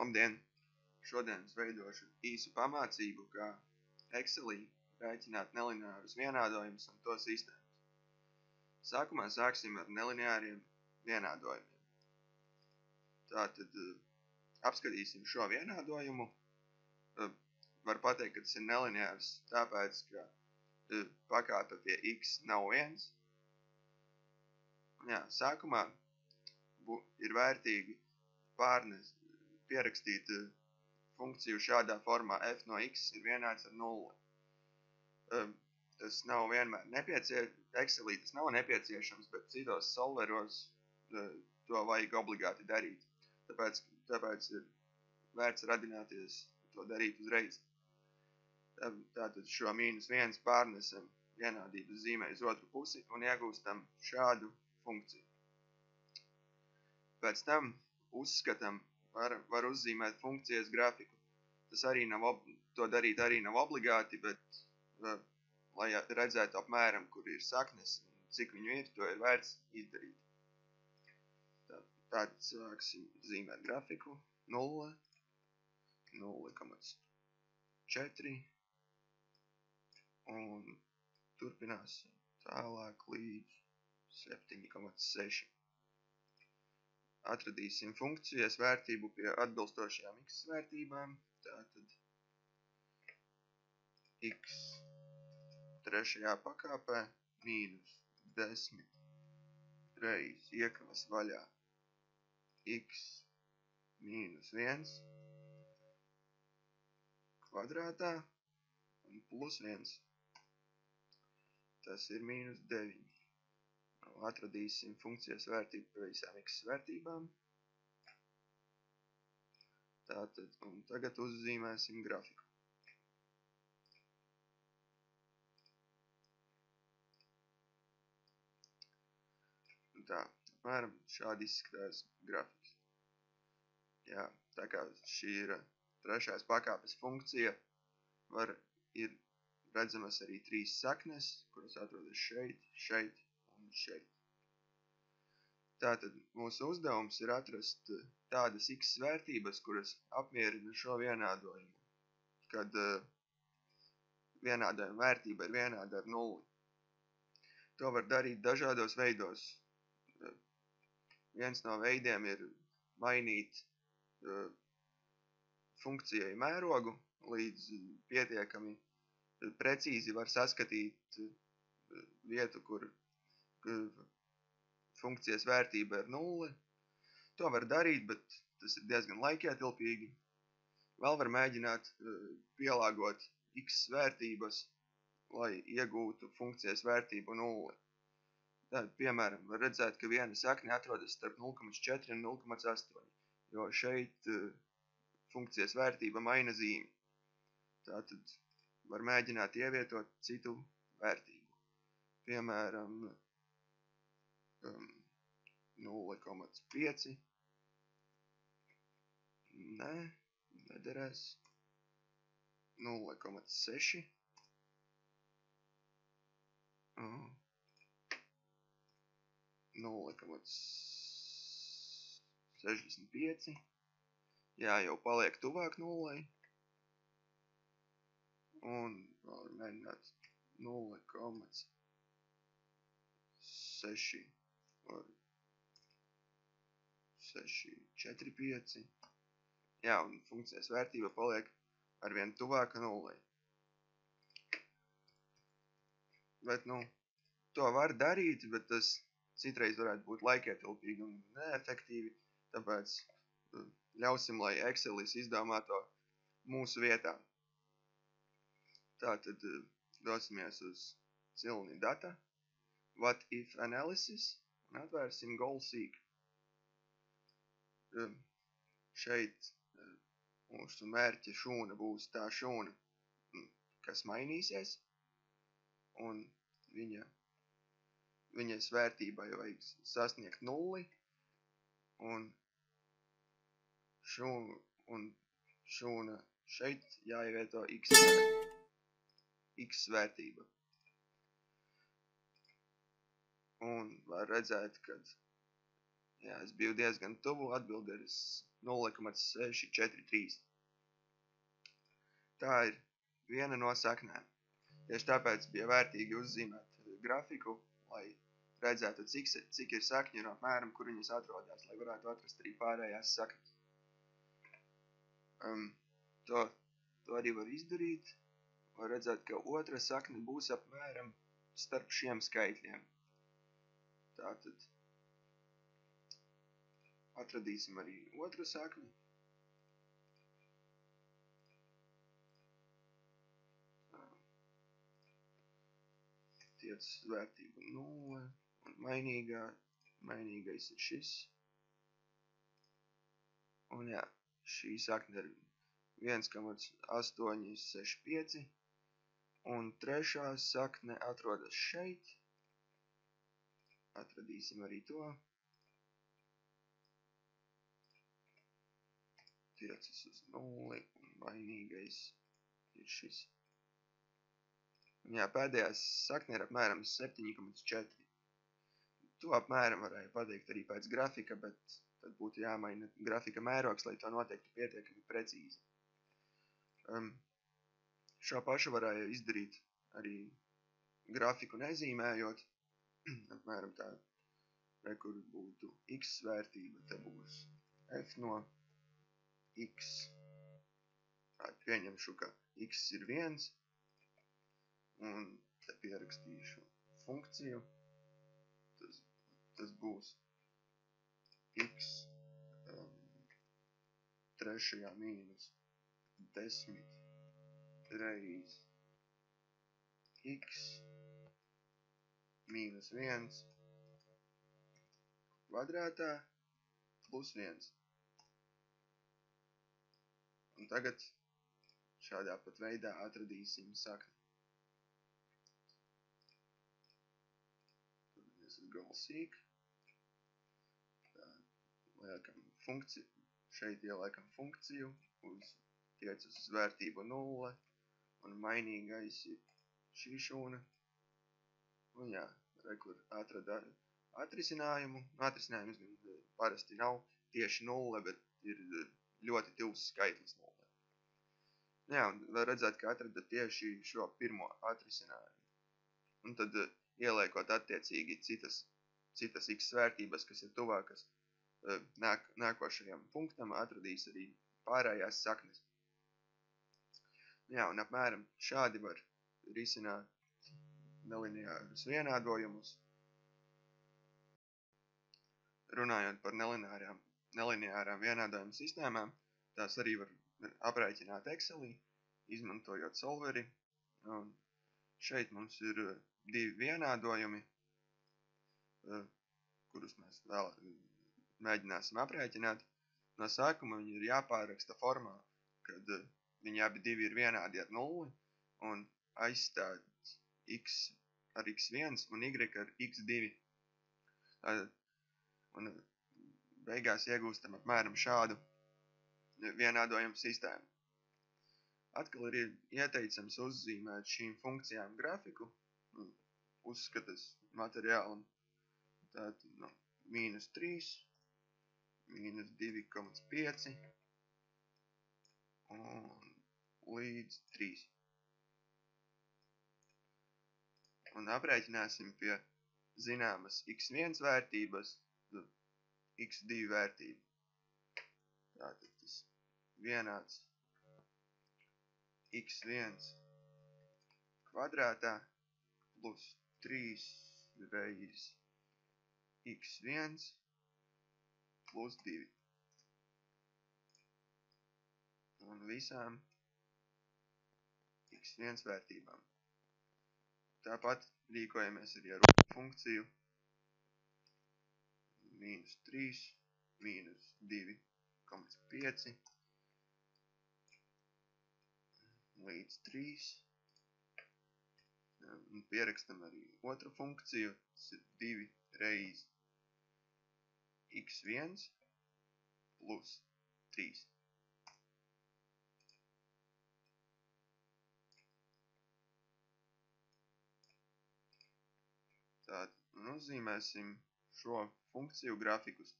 Labdien! Šodien es veidošu īsu pamācību, kā Excelī rēķināt nelineārus vienādojumus un to sistēmas. Sākumā sāksim ar nelineāriem vienādojumiem. Tātad apskatīsim šo vienādojumu. Var pateikt, ka tas ir nelineārs, tāpēc, ka pakāpe pie x nav 1. Sākumā ir vērtīgi pierakstīt funkciju šādā formā f no x ir vienāds ar 0. Tas nav vienmēr nepieciešams, Excelī tas nav nepieciešams, bet citos solveros to vajag obligāti darīt. Tāpēc ir vērts radināties to darīt uzreiz. Tātad šo -1 pārnesam vienādības zīmē uz otru pusi un iegūstam šādu funkciju. Pēc tam uzskatam, var uzzīmēt funkcijas grafiku. Tas arī to darīt arī nav obligāti, bet, lai redzētu apmēram, kur ir saknes un cik viņu ir, to ir vērts izdarīt. Tātad sāksim zīmēt grafiku 0, 0,4 un turpināsim tālāk līdz 7,6. Atradīsim funkcijas vērtību pie atbilstošajām x vērtībām. Tātad x trešajā pakāpē -10 reiz iekavas vaļā x -1 kvadrātā un +1. Tas ir -9. Atradīsim funkcijas vērtību pie visām x vērtībām. Tātad, un tagad uzzīmēsim grafiku. Tā, apmēram šādi izskatās grafiks. Tā kā šī ir trešās pakāpes funkcija, ir redzamas arī 3 saknes, kuras atrodas šeit, šeit un šeit. Tātad mūsu uzdevums ir atrast tādas x vērtības, kuras apmierina šo vienādojumu, kad vienādojuma vērtība ir vienāda ar 0. To var darīt dažādos veidos. Viens no veidiem ir mainīt funkcijai mērogu, līdz pietiekami precīzi var saskatīt vietu, kur funkcijas vērtība ir 0. To var darīt, bet tas ir diezgan laikietilpīgi. Vēl var mēģināt pielāgot x vērtības, lai iegūtu funkcijas vērtību 0. Tad, piemēram, var redzēt, ka viena sakne atrodas starp 0,4 un 0,8, jo šeit funkcijas vērtība maina zīmi. Tātad var mēģināt ievietot citu vērtību. Piemēram, 0,5. Nederēs. 0,6. 0,65. Jau paliek tuvāk 0. Un vēl var mēģināt 0,645. Un funkcijas vērtība paliek arvien tuvāka 0. Bet, to var darīt, bet tas citreiz varētu būt laikietilpīgi un neefektīvi, tāpēc ļausim, lai Excelis izdomā to mūsu vietā. Tātad dosimies uz cilni data, what if analysis, un atvērsim goal seek. Šeit mūsu mērķa šūna būs tā šūna, kas mainīsies, un viņas vērtībai vajag sasniegt 0, un šūna šeit jāievieto x vērtība. Un var redzēt, ka es biju diezgan tuvu, atbilde ir 0,643. Tā ir viena no saknēm. Tieši tāpēc bija vērtīgi uzzīmēt grafiku, lai redzētu, cik ir sakņi un apmēram, kur viņas atrodas, lai varētu atrast arī pārējās saknes. To arī var izdarīt. Var redzēt, ka otra sakne būs apmēram starp šiem skaitļiem. Tātad atradīsim arī otru sakni. Tiec vērtība 0 un mainīgais ir šis. Un jā, šī sakne ir 1,865 un trešā sakne atrodas šeit. Atradīsim arī to. Tiecas uz 0 un mainīgais ir šis. Un jā, pēdējā sakne ir apmēram 7,4. To apmēram varēja pateikt arī pēc grafika, bet tad būtu jāmaina grafika mērogs, lai to noteiktu pietiekami precīzi. Šo pašu varēja izdarīt arī grafiku nezīmējot. Apmēram tā, kur būtu x vērtība, te būs f no x. Pieņemšu, ka x ir 1, un te pierakstīšu funkciju. Tas būs x trešajā mīnus 10 reiz x mīnus 1 kvadrātā plus 1. Un tagad šādā pat veidā atradīsim sakni. Tad mēs galsīk. Šeit ieliekam funkciju, tiecas uz vērtību 0, un mainīgais ir šī šūna. Un jā, kur atrada atrisinājumu. Atrisinājums parasti nav tieši 0, bet ir ļoti tuvs skaitlis 0. Jā, un var redzēt, ka atrada tieši šo pirmo atrisinājumu. Un tad ieliekot attiecīgi citas x vērtības, kas ir tuvākas nākošajam punktam, atradīs arī pārējās saknes. Jā, un apmēram šādi var risināt nelineārus vienādojumus. Runājot par nelineārām vienādojumu sistēmām, tās arī var aprēķināt Excelī, izmantojot solveri. Un šeit mums ir divi vienādojumi, kurus mēs vēl mēģināsim aprēķināt. No sākuma viņi ir jāpāraksta formā, kad viņi abi divi ir vienādi ar 0 un aizstāt x ar x1 un y ar x2. Un beigās iegūstam apmēram šādu vienādojumu sistēmu. Atkal ir ieteicams uzzīmēt šīm funkcijām grafiku, uzskatas materiālam. Tātad no -3, -2,5 un līdz 3. Un aprēķināsim pie zināmas x1 vērtības, x2 vērtību. Tātad tas vienāds x1 kvadrātā plus 3 reiz x1 plus 2. Un visām x1 vērtībām. Tāpat rīkojamies arī ar funkciju -3, -2,5 līdz 3. Un pierakstam arī otru funkciju, tas ir 2 reiz x1 plus 3. Tātad uzzīmēsim šo funkciju grafikus.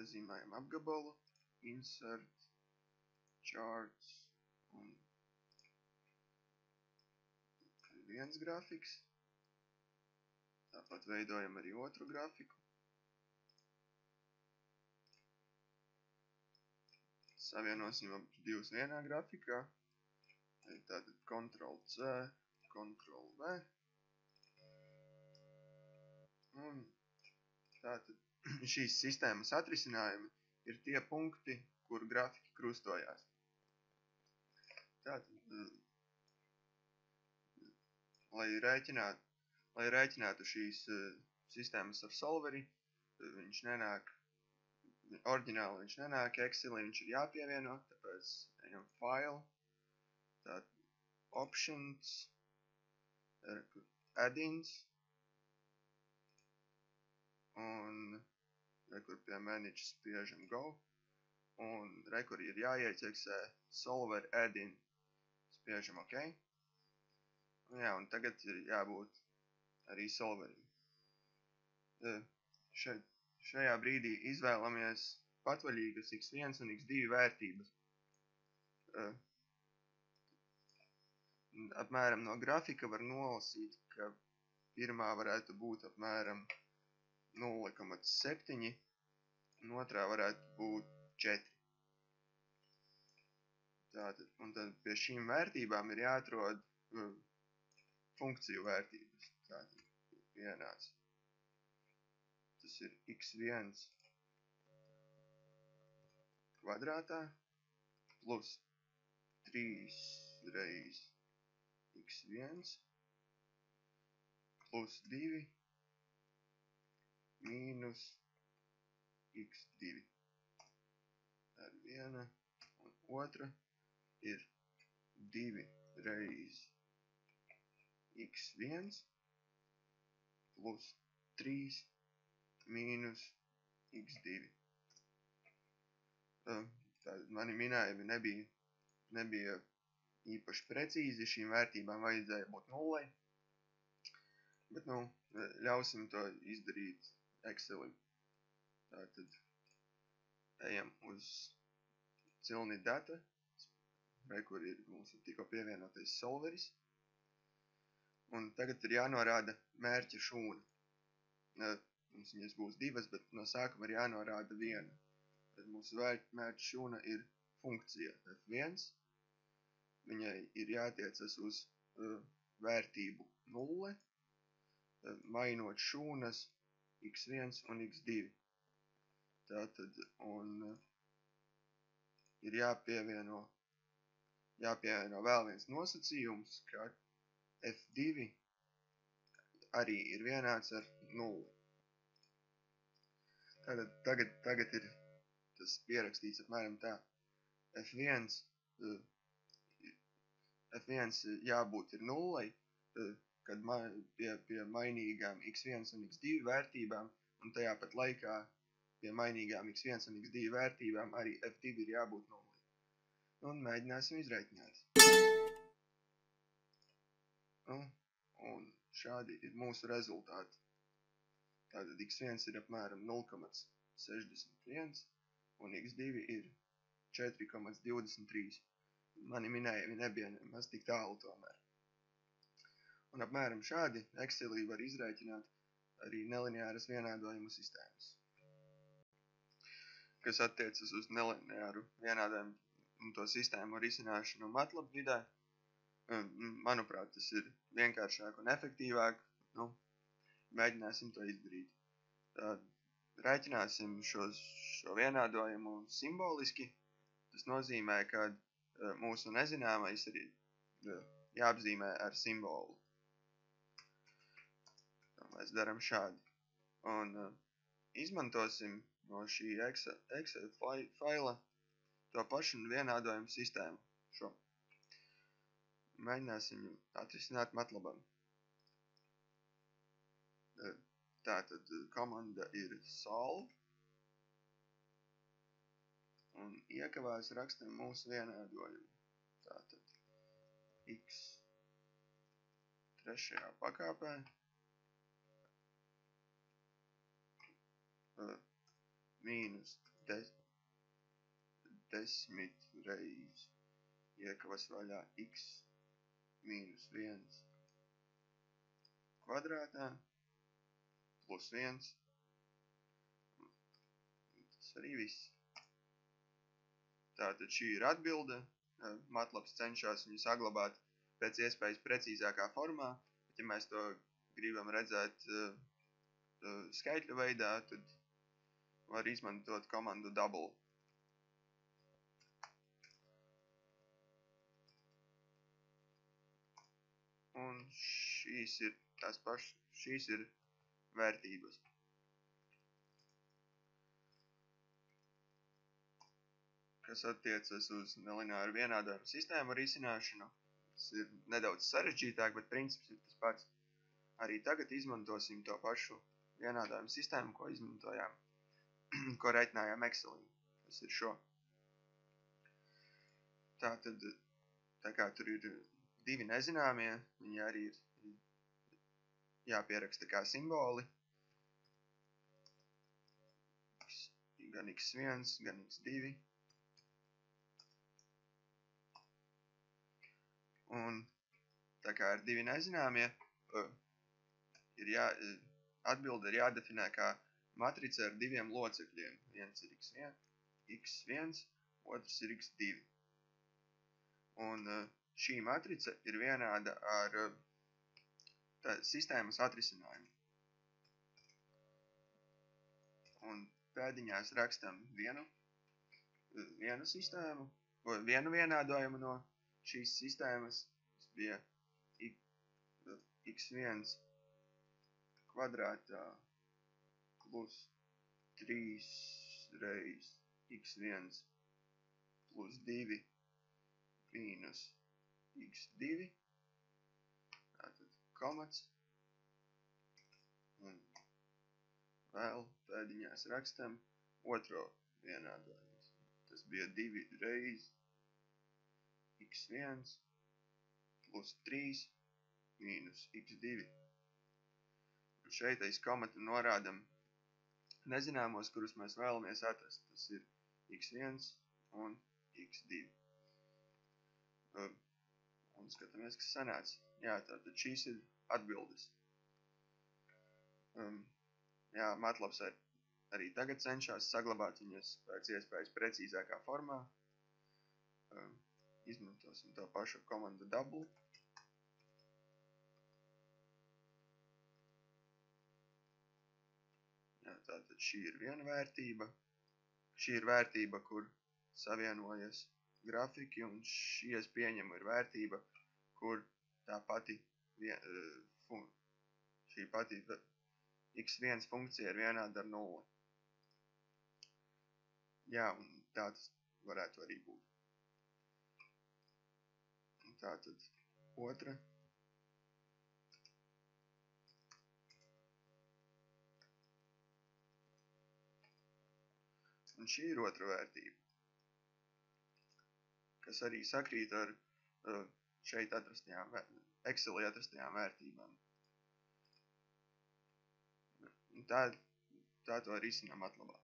iezīmējam apgabalu, insert, charts un viens grafiks. Tāpat veidojam arī otru grafiku. Savienosim divus vienā grafikā. Tātad Ctrl+C, Ctrl+V. Un tātad šīs sistēmas atrisinājumi ir tie punkti, kur grafiki krustojās. Tātad, lai rēķinātu šīs sistēmas ar solveri, oriģināli viņš nenāk, Excelī viņš ir jāpievieno, tāpēc ejam File, tātad Options, Add-ins, un rekur pie Manage spiežam Go, un rekur ir jāieceksē Solver Add-in, spiežam OK. Jā, un tagad ir jābūt arī solverim. Šajā brīdī izvēlamies patvaļīgas x1 un x2 vērtības. Apmēram no grafika var nolasīt, ka pirmā varētu būt apmēram 0,7 un otrā varētu būt 4. Tātad, un tad pie šīm vērtībām ir jāatrod funkciju vērtības. Tātad vienāds. Tas ir x1 kvadrātā plus 3 reiz x1 plus 2 mīnus x2. Tad viena un otra ir 2 reiz x1 plus 3 mīnus x2. Tātad mani minējumi nebija īpaši precīzi, šīm vērtībām vajadzēja būt 0, bet ļausim to izdarīt Excelī. Tātad ejam uz cilni data, kur ir mums tikko pievienotais solveris, un tagad ir jānorāda mērķa šūna. Mums viņas būs divas, bet no sākuma ir jānorāda viena. Tad mūsu mērķa šūna ir funkcija f1. Viņai ir jātiecas uz vērtību 0, mainot šūnas x1 un x2. Tātad, un ir jāpievieno vēl viens nosacījums, ka f2 arī ir vienāds ar 0. Tagad ir tas pierakstīts apmēram tā. F1 jābūt ir 0, kad pie mainīgām x1 un x2 vērtībām, un tajā pat laikā pie mainīgām x1 un x2 vērtībām arī f2 ir jābūt 0. Un mēģināsim izreikināt. Un šādi ir mūsu rezultāti. Tātad x1 ir apmēram 0,61 un x2 ir 4,23. Mani minējumi nebija nemaz tik tālu tomēr. Un apmēram šādi Excelī var izrēķināt arī nelineāras vienādojumu sistēmas. Kas attiecas uz nelineāru vienādojumu un to sistēmu risināšanu MATLAB vidē, manuprāt, tas ir vienkāršāk un efektīvāk. Mēģināsim to izdarīt. Tad rēķināsim šo vienādojumu simboliski. Tas nozīmē, ka mūsu nezināmais ir jāapzīmē ar simbolu. Mēs daram šādi. Un izmantosim no šī Excel faila to pašu vienādojumu sistēmu. Šo. Mēģināsim atrisināt MATLABam. Tātad komanda ir solve. Un iekavās rakstam mūsu vienādojumu. Tātad x trešajā pakāpē mīnus 10 reiz iekavas vaļā x mīnus 1 kvadrātā plus 1. Tas arī viss. Tātad šī ir atbilde. MATLABs cenšas viņu saglabāt pēc iespējas precīzākā formā, bet ja mēs to gribam redzēt skaitļu veidā, tad var izmantot komandu double. Un šīs ir tās pašas, šīs ir vērtības. Kas attiecas uz nelināru vienādojumu sistēmu risināšanu. Tas ir nedaudz sarežģītāk, bet princips ir tas pats. Arī tagad izmantosim to pašu vienādojumu sistēmu, ko izmantojām, ko reiķinājām Excelī. Tas ir šo. Tātad, tā kā tur ir 2 nezināmie, viņi arī ir jāpieraksta kā simboli. Gan x1, gan x2. Un tā kā ir 2 nezināmie, atbilde ir jādefinē kā matrica ar 2 locekļiem. Viens ir x1, otrs ir x2. Un šī matrica ir vienāda ar sistēmas atrisinājumu. Un pēdiņās rakstam vienu sistēmu, vienu vienādojumu no šīs sistēmas. Tas bija x1 kvadrātā plus 3 reiz x1 plus 2 mīnus x2. Tātad komats. Un vēl pēdiņās rakstam otro vienādojumu. Tas bija 2 reiz x1 plus 3 mīnus x2. Un šeit aiz komata norādam nezināmos, kurus mēs vēlamies atrast. Tas ir x1 un x2. Un skatāmies, kas sanāca. Jā, tātad šīs ir atbildes. Jā, MATLABs arī tagad cenšas saglabāt viņas pēc iespējas precīzākā formā. Izmantosim to pašu komandu double. Jā, tātad šī ir viena vērtība. Šī ir vērtība, kur savienojas grafiki, un šī es pieņemu ir vērtība, kur tā pati šī pati x1 funkcija ir vienāda ar 0. Jā, un tā tas varētu arī būt. Un tātad otra. Un šī ir otra vērtība, kas arī sakrīt ar šeit atrastajām, Excelī atrastajām vērtībām. Un tā to risina MATLABā.